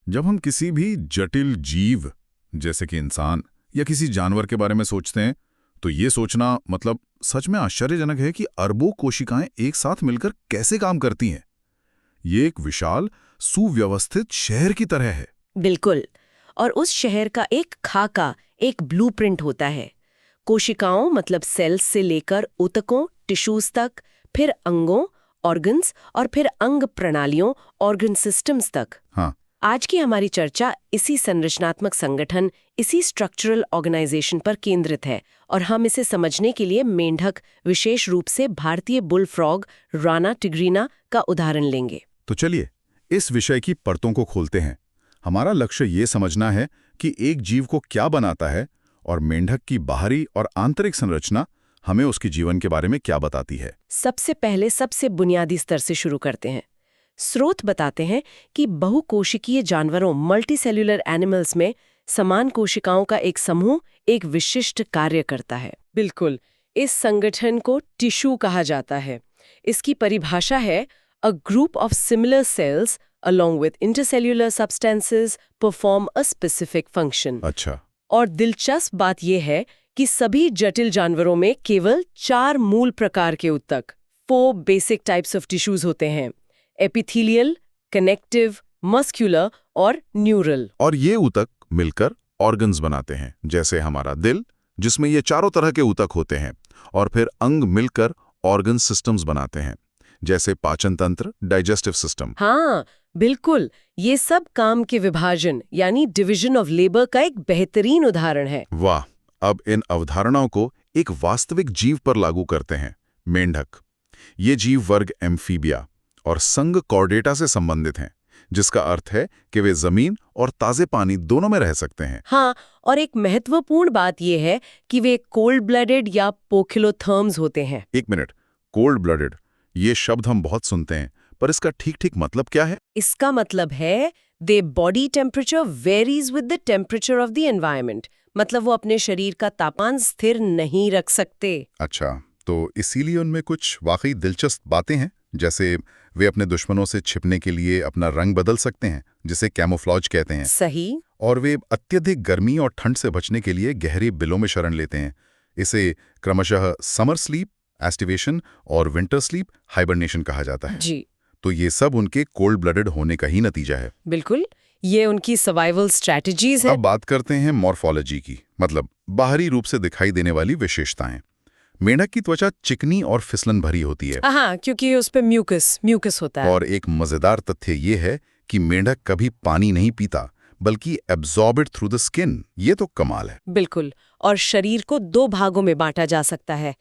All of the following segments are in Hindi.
जब हम किसी भी जटिल जीव जैसे कि इंसान या किसी जानवर के बारे में सोचते हैं तो ये सोचना मतलब सच में आश्चर्यजनक है कि अरबों कोशिकाएं एक साथ मिलकर कैसे काम करती हैं। ये एक विशाल सुव्यवस्थित शहर की तरह है। बिल्कुल। और उस शहर का एक खाका, एक ब्लूप्रिंट होता है। कोशिकाओं मतलब सेल्स से लेकर ऊतकों, टिश्यूज तक, फिर अंगों, ऑर्गन्स और फिर अंग प्रणालियों, ऑर्गन सिस्टम्स तक। हाँ, आज की हमारी चर्चा इसी संरचनात्मक संगठन, इसी स्ट्रक्चरल ऑर्गेनाइजेशन पर केंद्रित है और हम इसे समझने के लिए मेंढक, विशेष रूप से भारतीय बुल फ्रॉग राना टिग्रीना का उदाहरण लेंगे। तो चलिए इस विषय की परतों को खोलते हैं। हमारा लक्ष्य ये समझना है कि एक जीव को क्या बनाता है और मेंढक की बाहरी और आंतरिक संरचना हमें उसके जीवन के बारे में क्या बताती है। सबसे पहले सबसे बुनियादी स्तर से शुरू करते हैं। स्रोत बताते हैं कि बहुकोशिकीय जानवरों, मल्टीसेल्युलर एनिमल्स में समान कोशिकाओं का एक समूह एक विशिष्ट कार्य करता है। बिल्कुल, इस संगठन को टिश्यू कहा जाता है। इसकी परिभाषा है a group of similar sales along with intercellular substances perform a specific function। अच्छा, और दिलचस्प बात यह है कि सभी जटिल जानवरों में केवल 4 मूल प्रकार के ऊतक, 4 बेसिक टाइप्स ऑफ टिश्यूज होते हैं: एपिथेलियल, कनेक्टिव, मस्कुलर और न्यूरल। और ये ऊतक मिलकर ऑर्गन्स बनाते हैं, जैसे हमारा दिल जिसमें ये चारों तरह के ऊतक होते हैं, और फिर अंग मिलकर ऑर्गन सिस्टम्स बनाते हैं, जैसे पाचन तंत्र, डाइजेस्टिव सिस्टम। हाँ, बिल्कुल। ये सब काम के विभाजन यानी डिवीजन ऑफ लेबर का एक बेहतरीन उदाहरण है। वाह, अब इन अवधारणाओं को एक वास्तविक जीव पर लागू करते हैं। मेंढक, ये जीव वर्ग एम्फीबिया और संघ कॉर्डेटा से संबंधित हैं, जिसका अर्थ है कि वे जमीन और ताजे पानी दोनों में रह सकते हैं। हाँ, और एक महत्वपूर्ण बात यह है कि वे कोल्ड ब्लडेड या पोकिलोथर्म्स होते हैं। एक मिनट, कोल्ड ब्लडेड, ये शब्द हम बहुत सुनते हैं, पर इसका ठीक-ठीक मतलब क्या है? इसका मतलब है they body temperature varies with the temperature of the environment. मतलब वो अपने शरीर का तापमान स्थिर नहीं रख सकते। अच्छा, तो इसीलिए उनमें कुछ वाकई दिलचस्प बातें हैं, जैसे वे अपने दुश्मनों से छिपने के लिए अपना रंग बदल सकते हैं, जिसे कैमोफ्लॉज कहते हैं। सही। और वे अत्यधिक गर्मी और ठंड से बचने के लिए गहरी बिलों में शरण लेते हैं। इसे क्रमशः समर स्लीप, एस्टिवेशन और विंटर स्लीप, हाइबरनेशन कहा जाता है। जी, तो ये सब उनके कोल्ड ब्लडेड होने का ही नतीजा है। बिल्कुल। ये उनकी सर्वाइवल स्ट्रैटेजीज है। अब बात करते हैं मॉर्फोलॉजी की, मतलब बाहरी रूप से दिखाई देने वाली विशेषताएं। मेंढक की त्वचा चिकनी और फिसलन भरी होती है। हाँ, क्योंकि उस पे म्यूकस होता है। और एक मजेदार तथ्य ये है कि मेंढक कभी पानी नहीं पीता, बल्कि absorb it through the skin. ये तो कमाल है। बिल्कुल। और शरीर को 2 भागों में बांटा जा सकता है: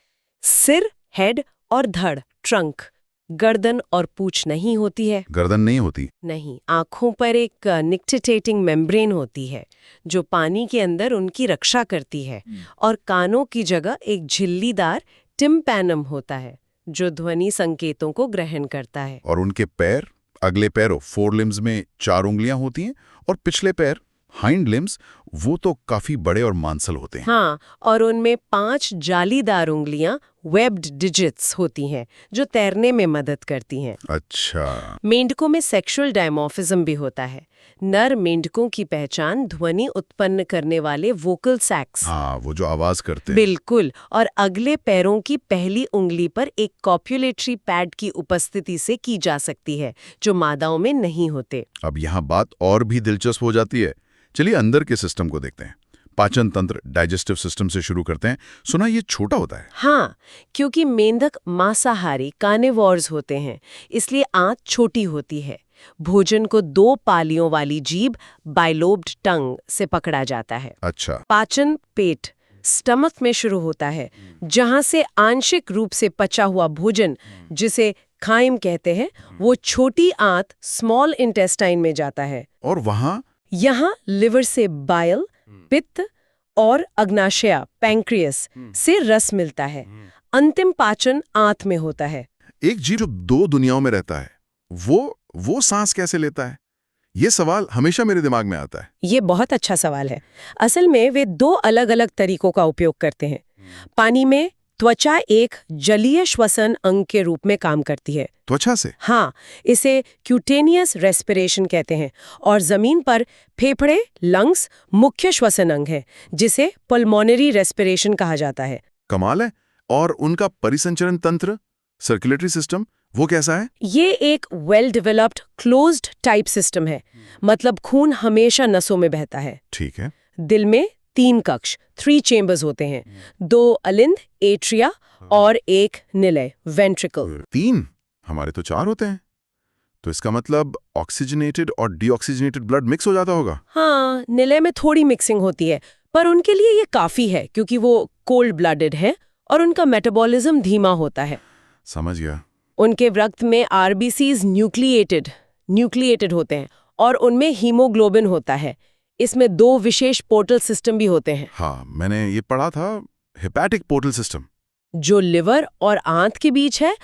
सिर, हेड, और धड़, ट्रंक। गर्दन और पूंछ नहीं होती है। गर्दन नहीं होती? नहीं, आंखों पर एक निक्टिटेटिंग मेम्ब्रेन होती है जो पानी के अंदर उनकी रक्षा करती है। और कानों की जगह एक झिल्लीदार टिम्पैनम होता है जो ध्वनि संकेतों को ग्रहण करता है। और उनके पैर, अगले पैरों, फोर लिम्स में 4 उंगलियां होती हैं, और पिछले पैर, हाइंड लिम्स, वो तो काफी बड़े और मांसल होते हैं। हाँ, और उनमें 5 जालीदार उंगलियां, वेब्ड डिजिट्स होती हैं जो तैरने में मदद करती हैं। अच्छा। मेंढकों में सेक्सुअल डायमॉर्फिज्म भी होता है। नर मेंढकों की पहचान ध्वनि उत्पन्न करने वाले वोकल सैक्स। हाँ, वो जो आवाज करते हैं। बिल्कुल। और अगले पैरों की पहली उंगली पर एक कॉप्युलेटरी पैड की उपस्थिति से की जा सकती है, जो मादाओं में नहीं होते। अब यहाँ बात और भी दिलचस्प हो जाती है। चलिए अंदर के सिस्टम को देखते हैं। पाचन तंत्र, डाइजेस्टिव सिस्टम से शुरू करते हैं। सुना ये छोटा होता है। हाँ, क्योंकि मेंढक मांसाहारी कार्निवोर्स होते हैं, इसलिए आंत छोटी होती है। भोजन को 2 पालियों वाली जीभ, बाइलोब्ड टंग, से पकड़ा जाता है। अच्छा। पाचन पेट, स्टमक में शुरू होता है, जहां से आंशिक रूप से पचा हुआ भोजन, जिसे खाइम कहते हैं, वो छोटी आंत स्मॉल इंटेस्टाइन में जाता है। और वहाँ यहाँ लिवर से बाइल, पित्त और अग्नाशय, पैंक्रियस, से रस मिलता है। अंतिम पाचन आंत में होता है। एक जीव जो 2 दुनियाओं में रहता है, वो सांस कैसे लेता है? ये सवाल हमेशा मेरे दिमाग में आता है। ये बहुत अच्छा सवाल है। असल में वे 2 अलग-अलग तरीकों का उपयोग करते हैं। पानी में त्वचा एक जलीय श्वसन अंग के रूप में काम करती है। त्वचा से? हाँ, इसे क्यूटेनियस रेस्पिरेशन कहते हैं और जमीन पर फेफड़े, लंग्स मुख्य श्वसन अंग है, जिसे पल्मोनरी रेस्पिरेशन कहा जाता है। कमाल है। और उनका परिसंचरण तंत्र, सर्कुलेटरी सिस्टम, वो कैसा है? ये एक well developed closed type system है, मतलब खून हमेशा नसों में बहता है। ठीक है। दिल में 3 कक्ष 3 चेम्बर्स होते हैं, 2 अलिंद एट्रिया और 1 निलय वेंट्रिकल। 3? हमारे तो 4 होते हैं। तो इसका मतलब ऑक्सीजनेटेड और डीऑक्सीजनेटेड ब्लड मिक्स हो जाता होगा। हाँ, निलय में थोड़ी मिक्सिंग होती है, पर उनके लिए ये काफी है क्योंकि वो कोल्ड ब्लडेड है और उनका मेटाबॉलिज्म धीमा होता है। समझ गया। उनके रक्त में आरबीसीज न्यूक्लिएटेड होते हैं और उनमें हीमोग्लोबिन होता है। इसमें 2 विशेष पोर्टल सिस्टम भी होते हैं। हाँ, मैंने ये पढ़ा था, हेपेटिक पोर्टल सिस्टम, जो लिवर और आंत के बीच है,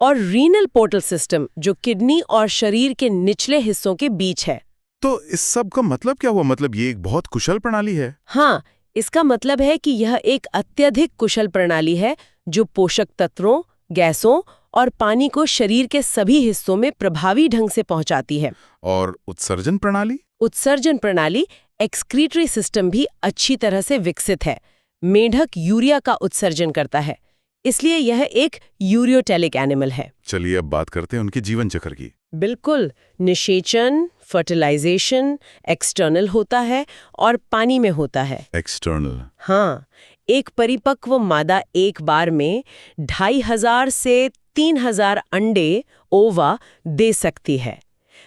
और रीनल पोर्टल सिस्टम जो किडनी और शरीर के निचले हिस्सों के बीच है। तो इस सब का मतलब क्या हुआ? मतलब ये एक बहुत कुशल प्रणाली है। हाँ, इसका मतलब है कि यह एक अत्यधिक कुशल प्रणाली है जो पोषक तत्वों, गैसों और पानी को शरीर के सभी हिस्सों में प्रभावी ढंग से पहुंचाती है। और उत्सर्जन प्रणाली? उत्सर्जन प्रणाली, एक्सक्रीटरी सिस्टम भी अच्छी तरह से विकसित है। मेंढक यूरिया का उत्सर्जन करता है, इसलिए यह एक यूरियोटेलिक एनिमल है। चलिए अब बात करते हैं उनके जीवन चक्र की। बिल्कुल, निषेचन, फर्टिलाइजेशन एक्सटर्नल होता है और पानी में होता है। एक्सटर्नल? हाँ, एक परिपक्व मादा एक बार में 2500 से 3000 अंडे ओवा दे सकती है।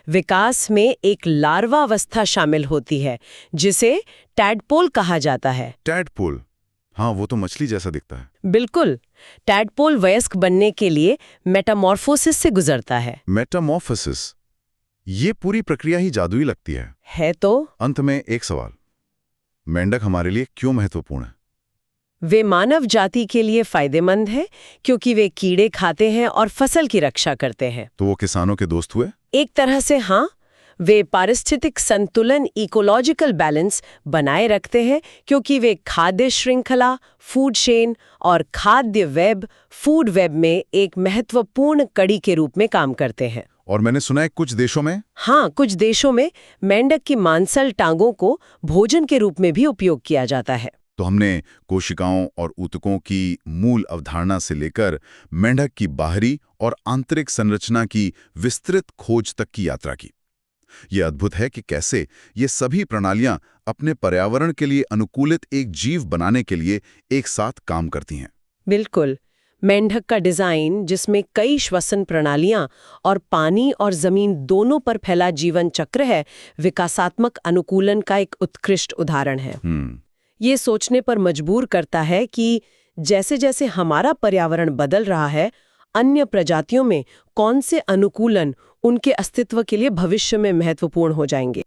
विकास में एक लार्वा अवस्था शामिल होती है जिसे टैडपोल कहा जाता है। टैडपोल? हाँ, वो तो मछली जैसा दिखता है। बिल्कुल, टैडपोल वयस्क बनने के लिए मेटामॉर्फोसिस से गुजरता है। मेटामॉर्फोसिस? ये पूरी प्रक्रिया ही जादुई लगती है। है तो। अंत में एक सवाल, मेंढक हमारे लिए क्यों महत्वपूर्ण है? वे मानव जाति के लिए फायदेमंद है क्योंकि वे कीड़े खाते हैं और फसल की रक्षा करते हैं। तो वो किसानों के दोस्त हुए? एक तरह से हाँ, वे पारिस्थितिक संतुलन, इकोलॉजिकल बैलेंस बनाए रखते हैं क्योंकि वे खाद्य श्रृंखला, फूड चेन और खाद्य वेब, फूड वेब में एक महत्वपूर्ण कड़ी के रूप में काम करते हैं। और मैंने सुना है कुछ देशों में? हाँ, कुछ देशों में मेंढक की मांसल टांगों को भोजन के रूप में भी उपयोग किया जाता है। तो हमने कोशिकाओं और ऊतकों की मूल अवधारणा से लेकर मेंढक की बाहरी और आंतरिक संरचना की विस्तृत खोज तक की यात्रा की। ये अद्भुत है कि कैसे ये सभी प्रणालियां अपने पर्यावरण के लिए अनुकूलित एक जीव बनाने के लिए एक साथ काम करती हैं। बिल्कुल, मेंढक का डिजाइन, जिसमें कई श्वसन प्रणालियां और पानी और जमीन दोनों पर फैला जीवन चक्र है, विकासात्मक अनुकूलन का एक उत्कृष्ट उदाहरण है। ये सोचने पर मजबूर करता है कि जैसे जैसे हमारा पर्यावरण बदल रहा है, अन्य प्रजातियों में कौन से अनुकूलन उनके अस्तित्व के लिए भविष्य में महत्वपूर्ण हो जाएंगे।